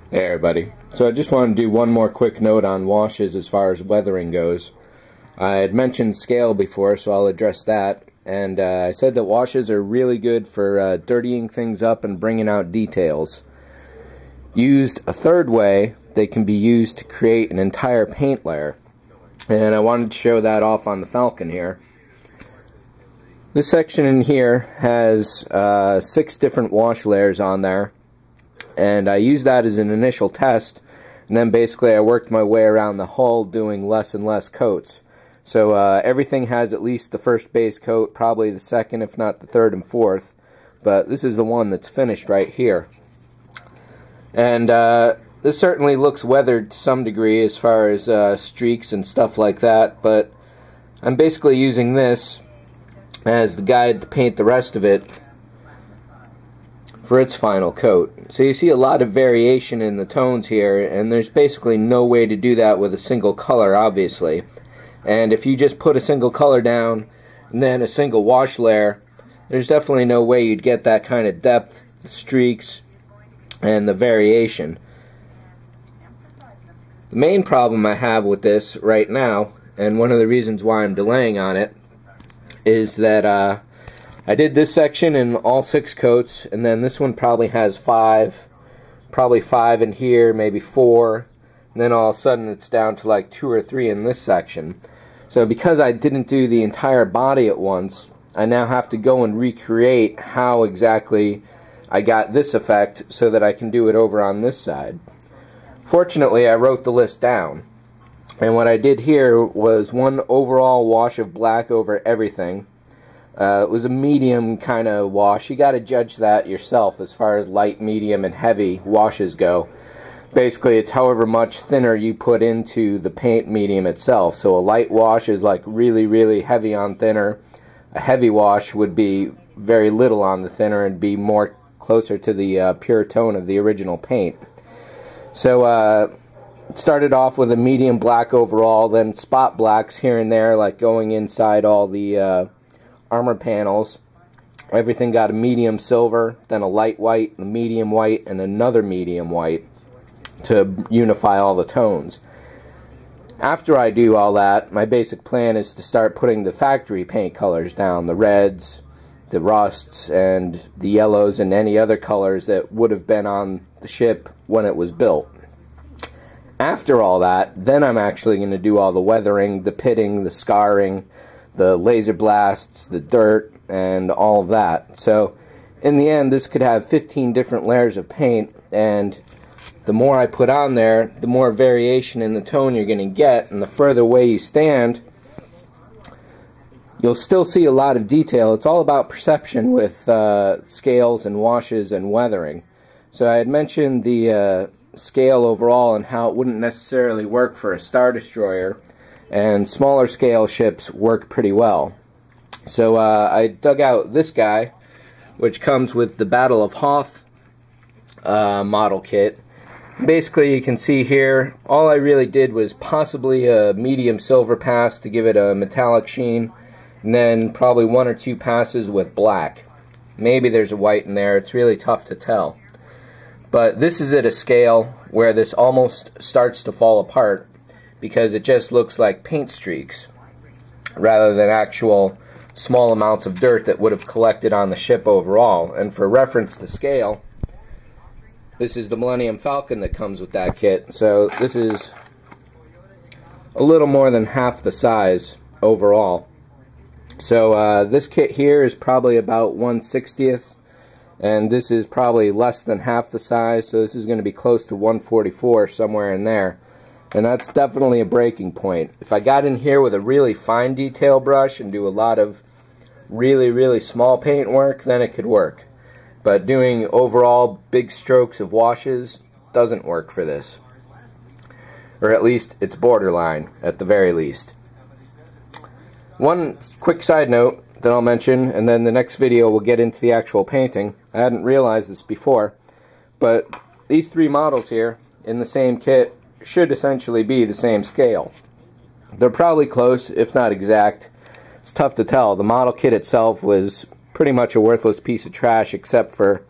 Hey everybody. So I just wanted to do one more quick note on washes as far as weathering goes. I had mentioned scale before, so I'll address that. And I said that washes are really good for dirtying things up and bringing out details. Used a third way, they can be used to create an entire paint layer. And I wanted to show that off on the Falcon here. This section in here has 6 different wash layers on there. And I used that as an initial test, and then basically I worked my way around the hull doing less and less coats. So everything has at least the first base coat, probably the second if not the third and fourth, but this is the one that's finished right here. And this certainly looks weathered to some degree as far as streaks and stuff like that, but I'm basically using this as the guide to paint the rest of it for its final coat. So you see a lot of variation in the tones here, and there's basically no way to do that with a single color, obviously. And if you just put a single color down and then a single wash layer, there's definitely no way you'd get that kind of depth, the streaks, and the variation. The main problem I have with this right now, and one of the reasons why I'm delaying on it, is that I did this section in all 6 coats, and then this one probably has 5, probably 5 in here, maybe 4, and then all of a sudden it's down to like 2 or 3 in this section. So because I didn't do the entire body at once, I now have to go and recreate how exactly I got this effect so that I can do it over on this side. Fortunately, I wrote the list down, and what I did here was one overall wash of black over everything. It was a medium kind of wash. You got to judge that yourself as far as light, medium, and heavy washes go. Basically, it's however much thinner you put into the paint medium itself. So a light wash is like really, really heavy on thinner. A heavy wash would be very little on the thinner and be more closer to the pure tone of the original paint. So it started off with a medium black overall, then spot blacks here and there, like going inside all the armor panels. Everything got a medium silver, then a light white, a medium white, and another medium white to unify all the tones. After I do all that, my basic plan is to start putting the factory paint colors down, the reds, the rusts, and the yellows, and any other colors that would have been on the ship when it was built. After all that, then I'm actually going to do all the weathering, the pitting, the scarring, the laser blasts, the dirt, and all of that. So in the end, this could have 15 different layers of paint, and the more I put on there, the more variation in the tone you're going to get, and the further away you stand, you'll still see a lot of detail. It's all about perception with scales and washes and weathering. So I had mentioned the scale overall and how it wouldn't necessarily work for a Star Destroyer, and smaller scale ships work pretty well. So I dug out this guy, which comes with the Battle of Hoth model kit. Basically, you can see here, all I really did was possibly a medium silver pass to give it a metallic sheen, and then probably 1 or 2 passes with black. Maybe there's a white in there, it's really tough to tell. But this is at a scale where this almost starts to fall apart, because it just looks like paint streaks rather than actual small amounts of dirt that would have collected on the ship overall. And for reference to scale, this is the Millennium Falcon that comes with that kit. So this is a little more than half the size overall. So this kit here is probably about 1/60th, and this is probably less than half the size, so this is going to be close to 1/44, somewhere in there. And that's definitely a breaking point. If I got in here with a really fine detail brush and do a lot of really, really small paint work, then it could work. But doing overall big strokes of washes doesn't work for this. Or at least it's borderline, at the very least. One quick side note that I'll mention, and then the next video we'll get into the actual painting. I hadn't realized this before, but these 3 models here in the same kit should essentially be the same scale. They're probably close, if not exact. It's tough to tell. The model kit itself was pretty much a worthless piece of trash except for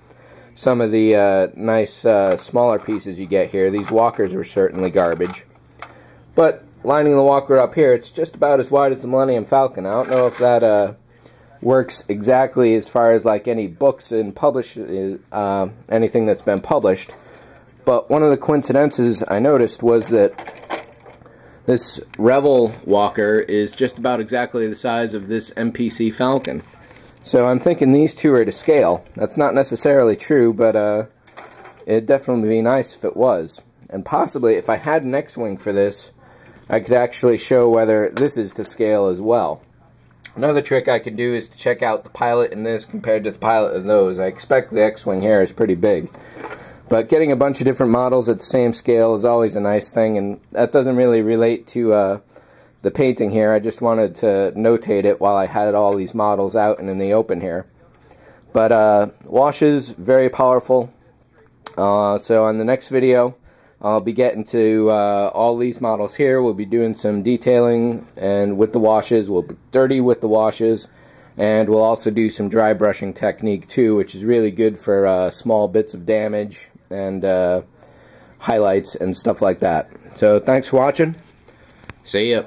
some of the nice smaller pieces you get here. These walkers were certainly garbage. But lining the walker up here, it's just about as wide as the Millennium Falcon. I don't know if that works exactly as far as like any books and anything that's been published. But one of the coincidences I noticed was that this Revel walker is just about exactly the size of this MPC Falcon. So I'm thinking these two are to scale. That's not necessarily true, but it'd definitely be nice if it was. And possibly, if I had an X-Wing for this, I could actually show whether this is to scale as well. Another trick I could do is to check out the pilot in this compared to the pilot in those. I expect the X-Wing here is pretty big. But getting a bunch of different models at the same scale is always a nice thing, and that doesn't really relate to the painting here. I just wanted to notate it while I had all these models out and in the open here. But washes, very powerful. So on the next video, I'll be getting to all these models here. We'll be doing some detailing and with the washes. We'll be dirty with the washes. And we'll also do some dry brushing technique too, which is really good for small bits of damage and highlights and stuff like that. So thanks for watching. See ya.